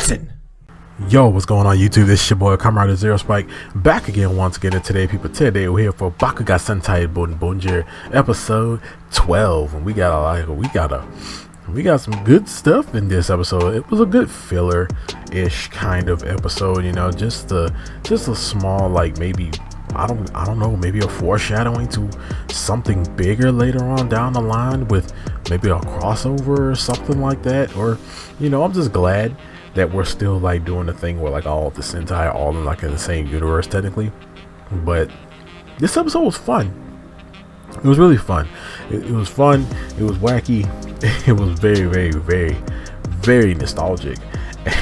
Listen! Yo, what's going on YouTube? This is your boy Kamen Zero Spike back again once again. And today, people, we're here for Bakuage Sentai BoonBoomger episode 12, and we got some good stuff in this episode. It was a good filler-ish kind of episode, you know, just a small, like, maybe I don't know, maybe a foreshadowing to something bigger later on down the line with maybe a crossover or something like that. Or, you know, I'm just glad that we're still like doing the thing where like all the Sentai are all in like in the same universe technically. But this episode was fun. It was really fun. It was fun. It was wacky. It was very, very, very, very nostalgic,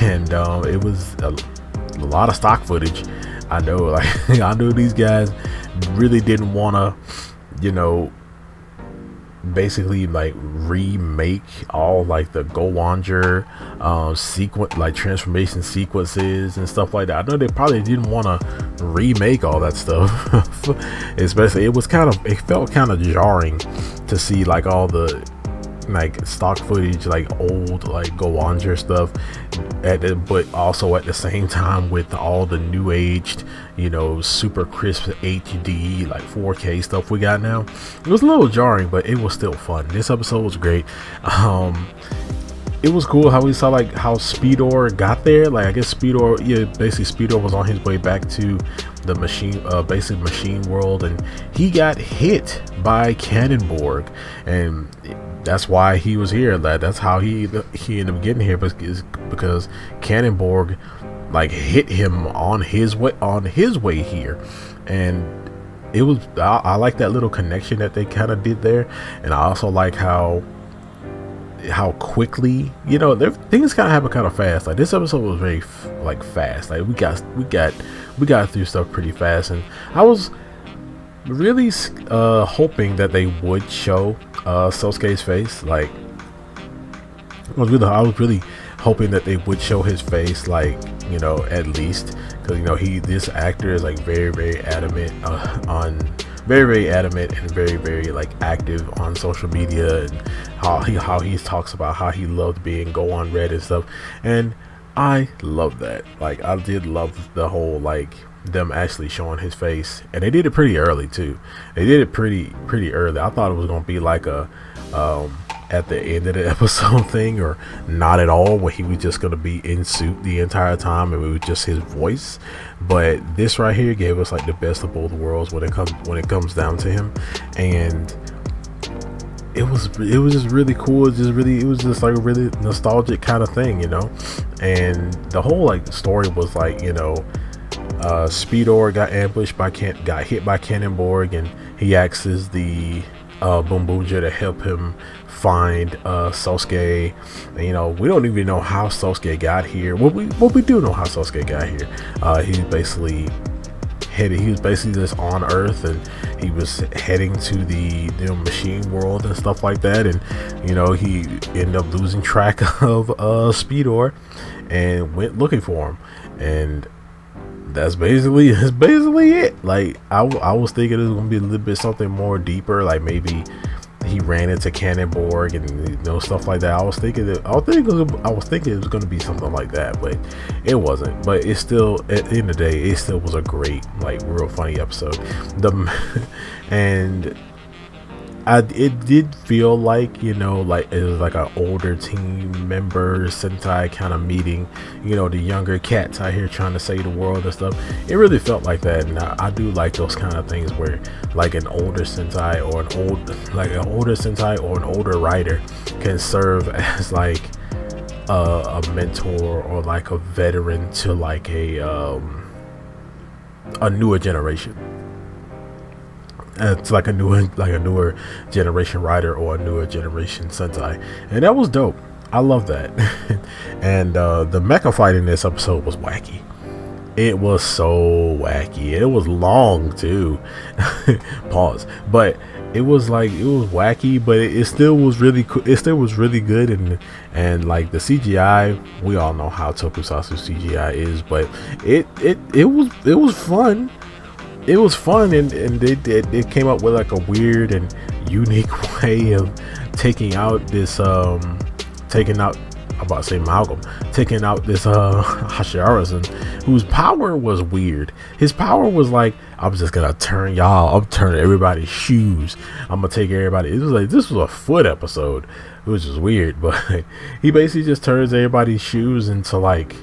and it was a lot of stock footage. I know, like I know these guys really didn't want to, you know, basically like remake all like the Go-onger sequence, like transformation sequences and stuff like that. I know they probably didn't want to remake all that stuff. Especially it felt kind of jarring to see like all the like stock footage, like old like Go-onger stuff but also at the same time with all the new aged, you know, super crisp HD like 4K stuff we got now. It was a little jarring, but it was still fun. This episode was great. It was cool how we saw like how Speedor got there. Like I guess basically Speedor was on his way back to the basic machine world, and he got hit by Cannonborg, and that's why he was here. That's how he ended up getting here, because Cannonborg like hit him on his way here. And it was I like that little connection that they kind of did there. And I also like how quickly, you know, things kind of happen kind of fast. Like this episode was very like fast. Like we got through stuff pretty fast, and I was really hoping that they would show Sosuke's face. Like I was really hoping that they would show his face, like, you know, at least, because, you know, this actor is like very, very adamant very adamant and very, very like active on social media, and how he talks about how he loved being Go-on Red and stuff. And I love that. Like I did love the whole like them actually showing his face, and they did it pretty early too. They did it pretty early. I thought it was gonna be like a at the end of the episode thing, or not at all, where he was just gonna be in suit the entire time and it was just his voice. But this right here gave us like the best of both worlds when it comes down to him. And it was just really cool. It was just like a really nostalgic kind of thing, you know. And the whole like story was like, you know, Speedor got hit by Cannonborg, and he asks the BoonBoomger to help him find Sosuke. And, you know, we don't even know how Sosuke got here. What we do know how Sosuke got here. He was basically just on Earth, and he was heading to the machine world and stuff like that. And, you know, he ended up losing track of Speedor and went looking for him. And that's basically it. Like I was thinking it was gonna be a little bit something more deeper, like maybe he ran into Cannonborg and, you know, stuff like that. I was thinking it was gonna be something like that, but it wasn't. But it's still, at the end of the day, it still was a great, like, real funny episode. And it did feel like, you know, like it was like an older team member Sentai kind of meeting, you know, the younger cats out here trying to save the world and stuff. It really felt like that, and I do like those kind of things where like an older Sentai or an older writer can serve as like a mentor or like a veteran to like a newer generation. It's like a newer generation writer or a newer generation Sentai, and that was dope. I love that. And the mecha fight in this episode was wacky. It was so wacky. It was long too. Pause. But it was wacky, but it still was really cool. It still was really good, and like the CGI, we all know how Tokusatsu CGI is, but it was fun. It was fun, and they came up with like a weird and unique way of taking out I'm about to say Malcolm, taking out this Hashirasen, whose power was weird. His power was like, I'm just gonna turn y'all, I'm turning everybody's shoes, I'm gonna take everybody. It was like, this was a foot episode, which is weird, but he basically just turns everybody's shoes into like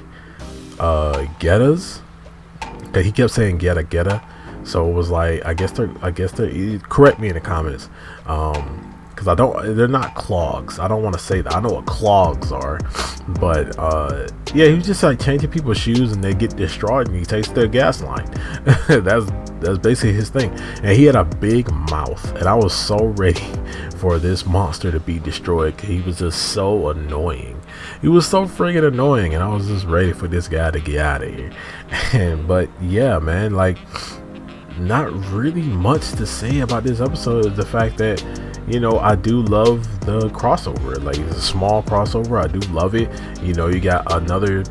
Getas. Okay, he kept saying Geta. So it was like, I guess they're correct me in the comments, because they're not clogs. I don't want to say that. I know what clogs are, but yeah, he was just like changing people's shoes and they get destroyed and he takes their gas line. that's basically his thing. And he had a big mouth, and I was so ready for this monster to be destroyed. He was just so annoying. He was so friggin' annoying, and I was just ready for this guy to get out of here. But yeah, man, like, not really much to say about this episode. The fact that, you know, I do love the crossover. Like, it's a small crossover. I do love it. You know, you got another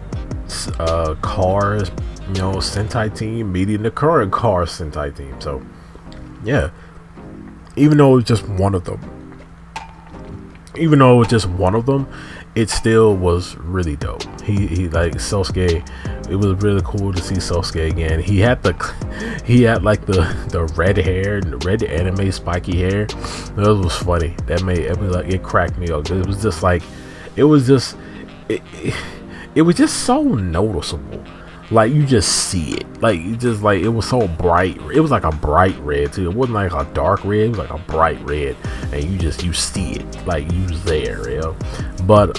Cars, you know, Sentai team meeting the current Cars Sentai team. So yeah, even though it's just one of them, it still was really dope. He like Sosuke. It was really cool to see Sosuke again. He had like the red hair, the red anime spiky hair. That was funny. It cracked me up. It was just like, it was just so noticeable. Like, you just see it. Like, it was so bright. It was like a bright red too. It wasn't like a dark red. It was like a bright red, and you see it. Like, you was there, you know. But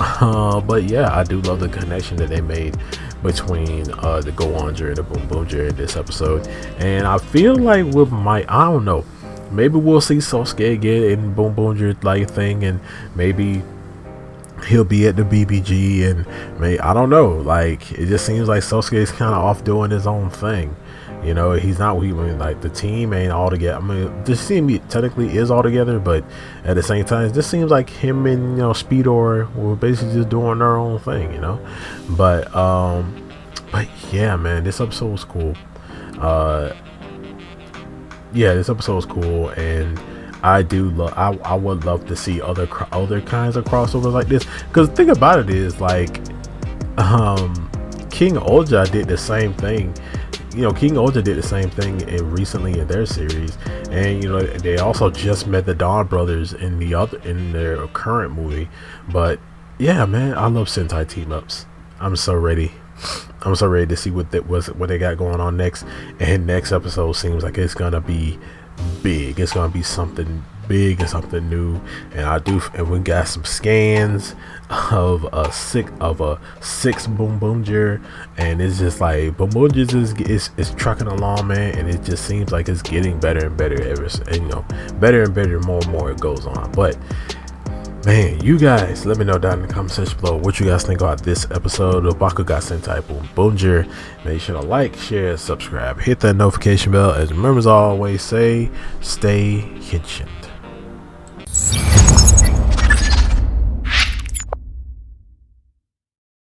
yeah, I do love the connection that they made between the Go-onger and the BoonBoomger in this episode. And I feel like I don't know, maybe we'll see Sosuke again in BoonBoomger like thing, and maybe he'll be at the BBG, and I don't know, like, it just seems like Sosuke's kind of off doing his own thing. You know, he's not, like, the team ain't all together. I mean, this team technically is all together, but at the same time, it just seems like him and, you know, Speedor were basically just doing their own thing, you know. But yeah, man, this episode was cool. Yeah, this episode was cool, and I would love to see other kinds of crossovers like this, because the thing about it is, like, King-Ohger did the same thing. You know, King-Ohger did the same thing recently in their series, and you know, they also just met the Dawn brothers in their current movie. But yeah, man, I love Sentai team ups. I'm so ready to see what they got going on next. And next episode seems like it's gonna be big. It's gonna be something big and something new. And we got some scans of a six BoonBoomger, and it's just like BoonBoomger is trucking along, man, and it just seems like it's getting better and better better and better more and more it goes on. But man, you guys, let me know down in the comment section below what you guys think about this episode of Bakuage Sentai BoonBoomger. Make sure to like, share, subscribe, hit that notification bell, as remember, as I always say, stay kitchened.